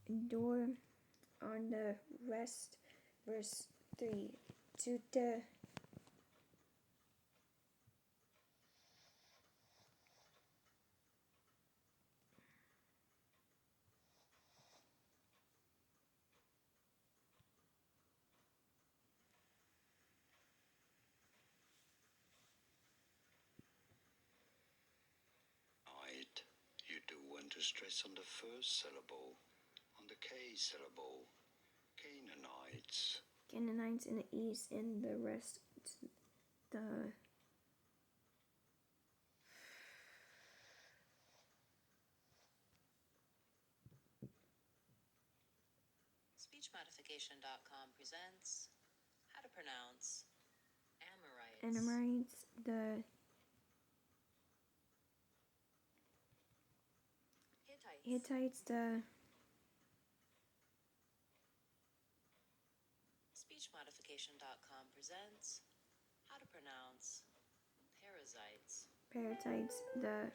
endure on the rest. Verse 3. To the You do want to stress on the first syllable, on the K syllable. Canaanites. Canaanites in the east, and the rest, the SpeechModification.com presents how to pronounce Amorites. Amorites, the Hittites, the SpeechModification.com presents how to pronounce Perizzites. Perizzites, the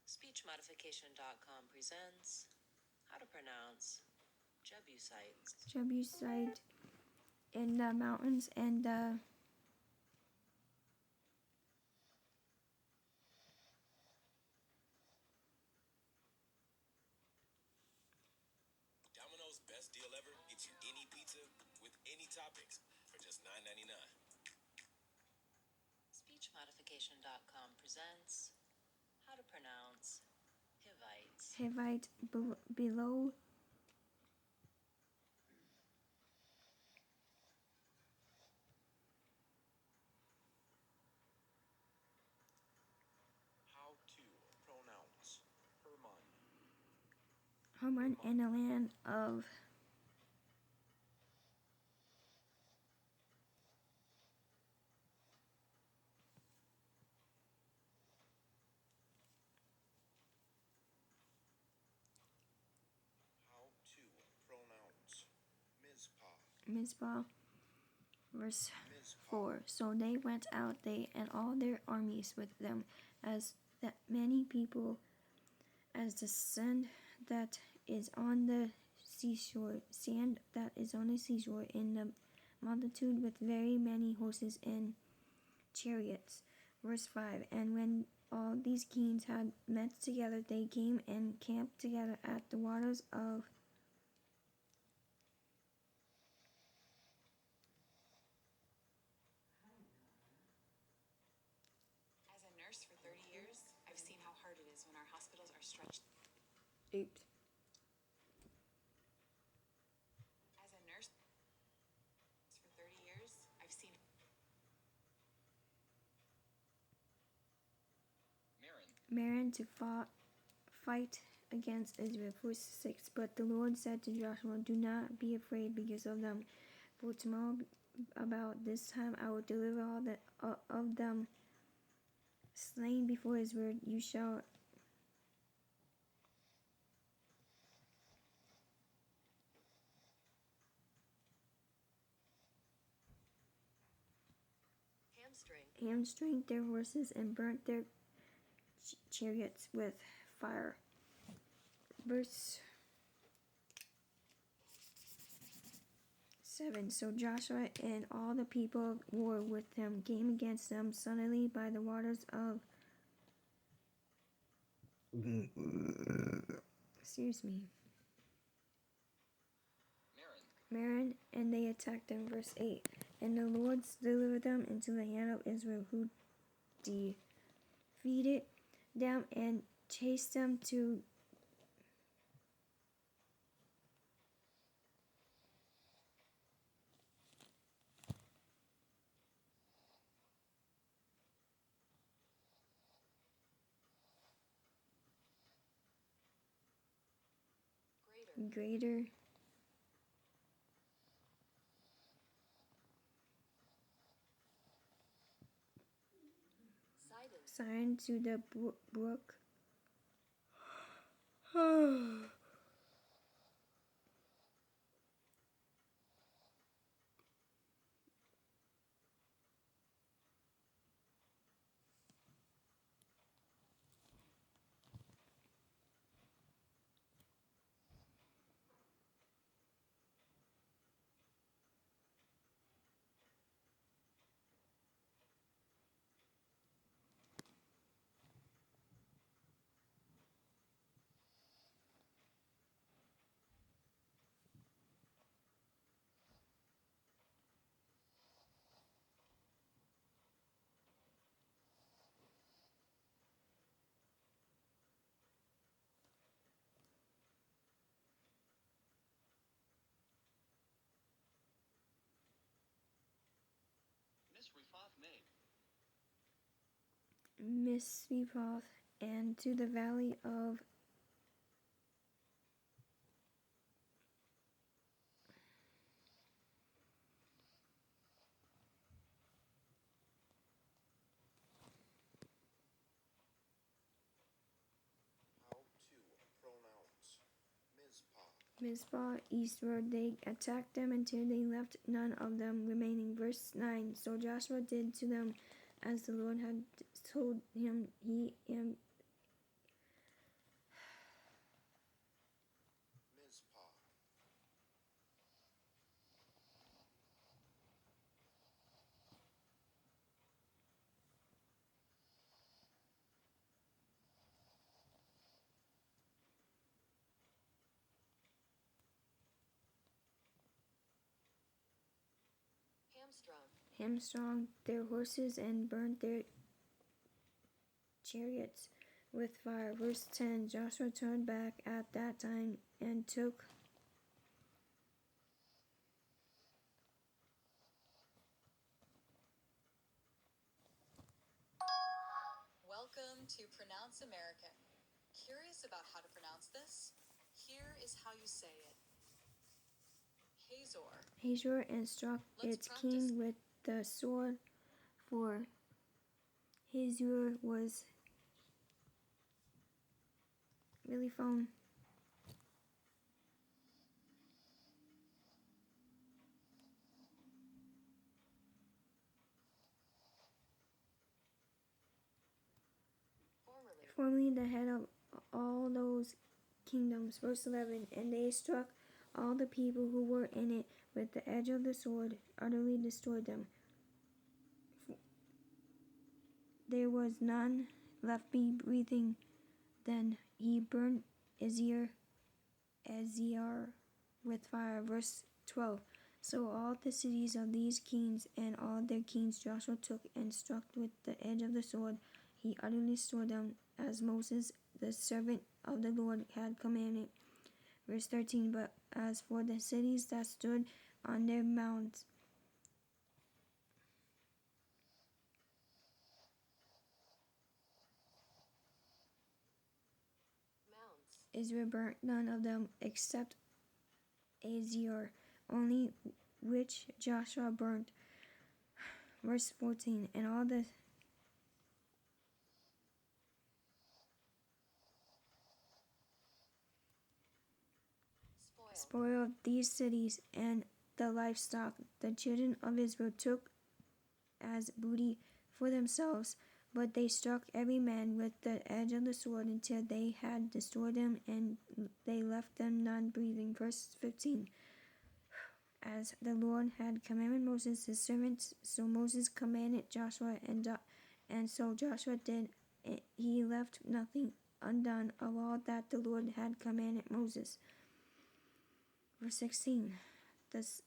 SpeechModification.com presents how to pronounce Jebusites. Jebusite in the mountains, and the Domino's best deal ever gets you any pizza with any toppings for just $9.99. SpeechModification.com presents how to pronounce Hivites. Hivite below How to pronounce Hermon. Haman in the land of How to pronounce Mizpah. Mizpah. Verse 4. So they went out, they and all their armies with them, as that many people as the sand that is on the seashore, sand that is on the seashore, in the multitude with very many horses and chariots. Verse 5. And when all these kings had met together, they came and camped together at the waters of As a nurse for 30 years, I've seen how hard it is when our hospitals are stretched. Oops. As a nurse for 30 years, I've seen Marin to fight against Israel. Verse 6. But the Lord said to Joshua, do not be afraid because of them, for tomorrow about this time I will deliver all of them slain before Israel. You shall hamstring their horses and burnt their chariots with fire. Verse 7. So Joshua and all the people of war with him came against them suddenly by the waters of Marin, and they attacked them. Verse 8. And the Lord delivered them into the hand of Israel, who defeated them and chased them to greater Sidon to the brook. Misripoth, and to the valley of How to pronounce Mizpah. Mizpah eastward. They attacked them until they left none of them remaining. Verse 9. So Joshua did to them as the Lord had told him. Mizpah. hamstrung their horses and burnt their chariots with fire. Verse 10. Joshua turned back at that time and took Welcome to Pronounce American. Curious about how to pronounce this? Here is how you say it. Hazor. Hazor and struck Let's its practice. king with the sword, for Hazor was really phone. Formerly the head of all those kingdoms. Verse 11. And they struck all the people who were in it with the edge of the sword, utterly destroyed them. There was none left be breathing. Then he burned Ezer with fire. Verse 12. So all the cities of these kings and all their kings Joshua took and struck with the edge of the sword. He utterly destroyed them, as Moses, the servant of the Lord, had commanded. Verse 13. But as for the cities that stood on their mounds, Israel burnt none of them except Ezer, only which Joshua burnt. Verse 14. And all the spoil of these cities and the livestock the children of Israel took as booty for themselves, but they struck every man with the edge of the sword until they had destroyed them, and they left them none breathing. Verse 15. As the Lord had commanded Moses his servant, so Moses commanded Joshua, and so Joshua did. He left nothing undone of all that the Lord had commanded Moses. Verse 16. Thus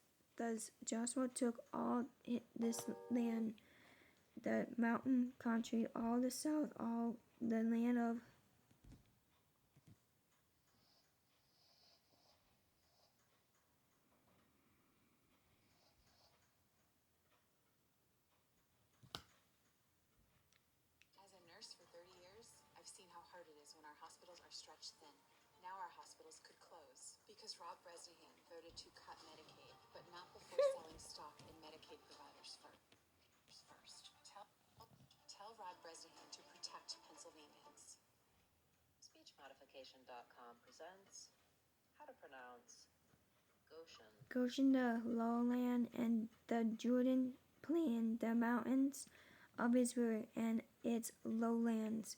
Joshua took all this land, the mountain country, all the south, all the land of As a nurse for 30 years, I've seen how hard it is when our hospitals are stretched thin. Now our hospitals could close because Rob Bresnahan voted to cut Medicaid, but not before selling stock in Medicaid providers first. Tell Rob Bresnahan to protect Pennsylvanians. SpeechModification.com presents how to pronounce Goshen. Goshen, the lowland, and the Jordan plain, the mountains of Israel and its lowlands.